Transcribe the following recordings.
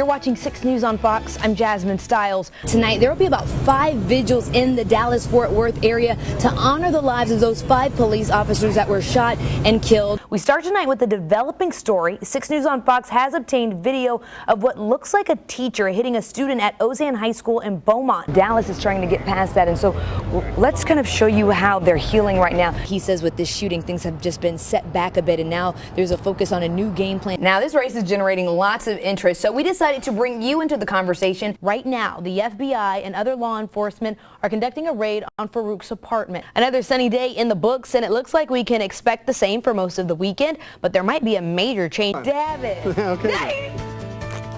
You're watching 6 News on Fox. I'm Jasmine Stiles. Tonight, there will be about 5 vigils in the Dallas-Fort Worth area to honor the lives of those 5 police officers that were shot and killed. We start tonight with a developing story. 6 News on Fox has obtained video of what looks like a teacher hitting a student at Ozan High School in Beaumont. Dallas is trying to get past that, and so let's kind of show you how they're healing right now. He says with this shooting, things have just been set back a bit, and now there's a focus on a new game plan. Now, this race is generating lots of interest, so we decided to bring you into the conversation. Right now, the FBI and other law enforcement are conducting a raid on Farouk's apartment. Another sunny day in the books, and it looks like we can expect the same for most of the weekend, but there might be a major change. Dab it. Okay.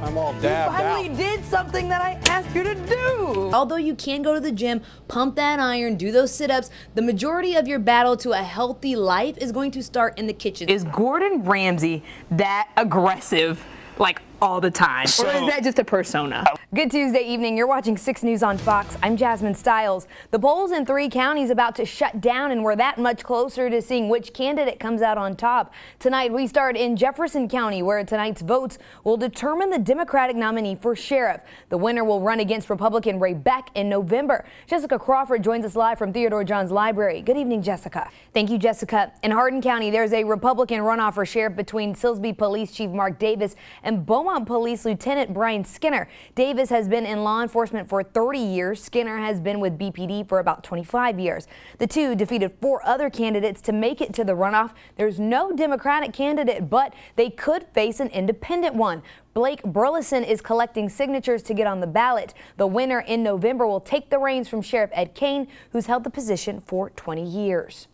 I'm all dabbed out. You finally did something that I asked you to do. Although you can go to the gym, pump that iron, do those sit-ups, the majority of your battle to a healthy life is going to start in the kitchen. Is Gordon Ramsay that aggressive, like all the time? Or is that just a persona? Good Tuesday evening. You're watching 6 News on Fox. I'm Jasmine Stiles. The polls in 3 counties about to shut down, and we're that much closer to seeing which candidate comes out on top. Tonight, we start in Jefferson County, where tonight's votes will determine the Democratic nominee for sheriff. The winner will run against Republican Ray Beck in November. Jessica Crawford joins us live from Theodore Johns Library. Good evening, Jessica. Thank you, Jessica. In Hardin County, there's a Republican runoff for sheriff between Silsbee Police Chief Mark Davis and Beaumont Police Lieutenant Brian Skinner. Davis has been in law enforcement for 30 years. Skinner has been with BPD for about 25 years. The two defeated 4 other candidates to make it to the runoff. There's no Democratic candidate, but they could face an independent one. Blake Burleson is collecting signatures to get on the ballot. The winner in November will take the reins from Sheriff Ed Kane, who's held the position for 20 years.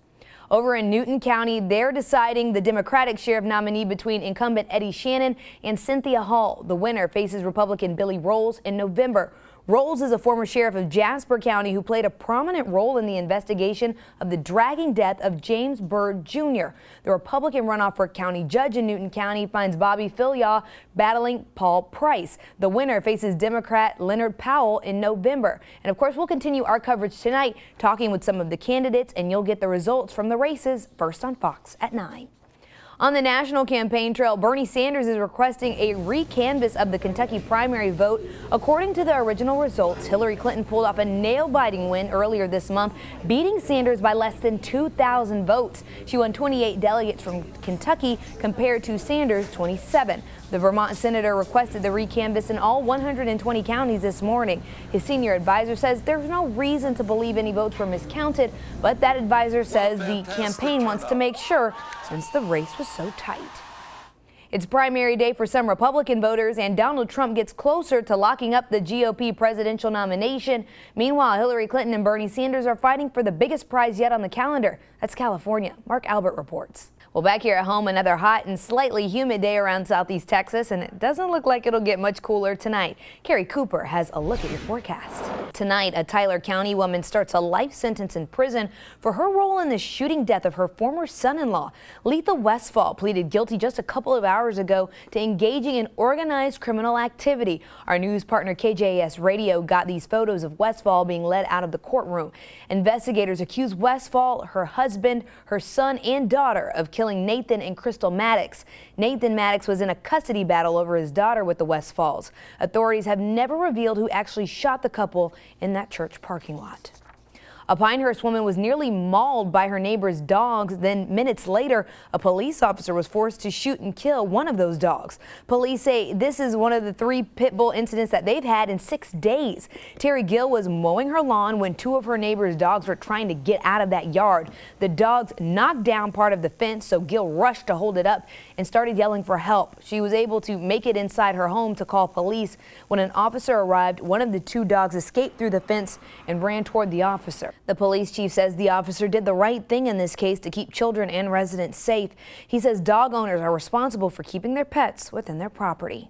Over in Newton County, they're deciding the Democratic sheriff nominee between incumbent Eddie Shannon and Cynthia Hall. The winner faces Republican Billy Rolls in November. Rolls is a former sheriff of Jasper County who played a prominent role in the investigation of the dragging death of James Byrd Jr. The Republican runoff for county judge in Newton County finds Bobby Filyaw battling Paul Price. The winner faces Democrat Leonard Powell in November. And of course, we'll continue our coverage tonight, talking with some of the candidates, and you'll get the results from the races first on Fox at 9. On the national campaign trail, Bernie Sanders is requesting a re-canvass of the Kentucky primary vote. According to the original results, Hillary Clinton pulled off a nail-biting win earlier this month, beating Sanders by less than 2,000 votes. She won 28 delegates from Kentucky compared to Sanders' 27. The Vermont senator requested the re-canvass in all 120 counties this morning. His senior advisor says there's no reason to believe any votes were miscounted, but that advisor says the campaign wants to make sure since the race was so tight. It's primary day for some Republican voters, and Donald Trump gets closer to locking up the GOP presidential nomination. Meanwhile, Hillary Clinton and Bernie Sanders are fighting for the biggest prize yet on the calendar. That's California. Mark Albert reports. Well, back here at home, another hot and slightly humid day around southeast Texas, and it doesn't look like it'll get much cooler tonight. Carrie Cooper has a look at your forecast. Tonight, a Tyler County woman starts a life sentence in prison for her role in the shooting death of her former son-in-law. Letha Westfall pleaded guilty just a couple of hours ago to engaging in organized criminal activity. Our news partner KJAS Radio got these photos of Westfall being led out of the courtroom. Investigators accuse Westfall, her husband, her son, and daughter of killing Nathan and Crystal Maddox. Nathan Maddox was in a custody battle over his daughter with the Westfalls. Authorities have never revealed who actually shot the couple in that church parking lot. A Pinehurst woman was nearly mauled by her neighbor's dogs. Then minutes later, a police officer was forced to shoot and kill one of those dogs. Police say this is one of the 3 pit bull incidents that they've had in 6 days. Terry Gill was mowing her lawn when 2 of her neighbor's dogs were trying to get out of that yard. The dogs knocked down part of the fence, so Gill rushed to hold it up and started yelling for help. She was able to make it inside her home to call police. When an officer arrived, one of the 2 dogs escaped through the fence and ran toward the officer. The police chief says the officer did the right thing in this case to keep children and residents safe. He says dog owners are responsible for keeping their pets within their property.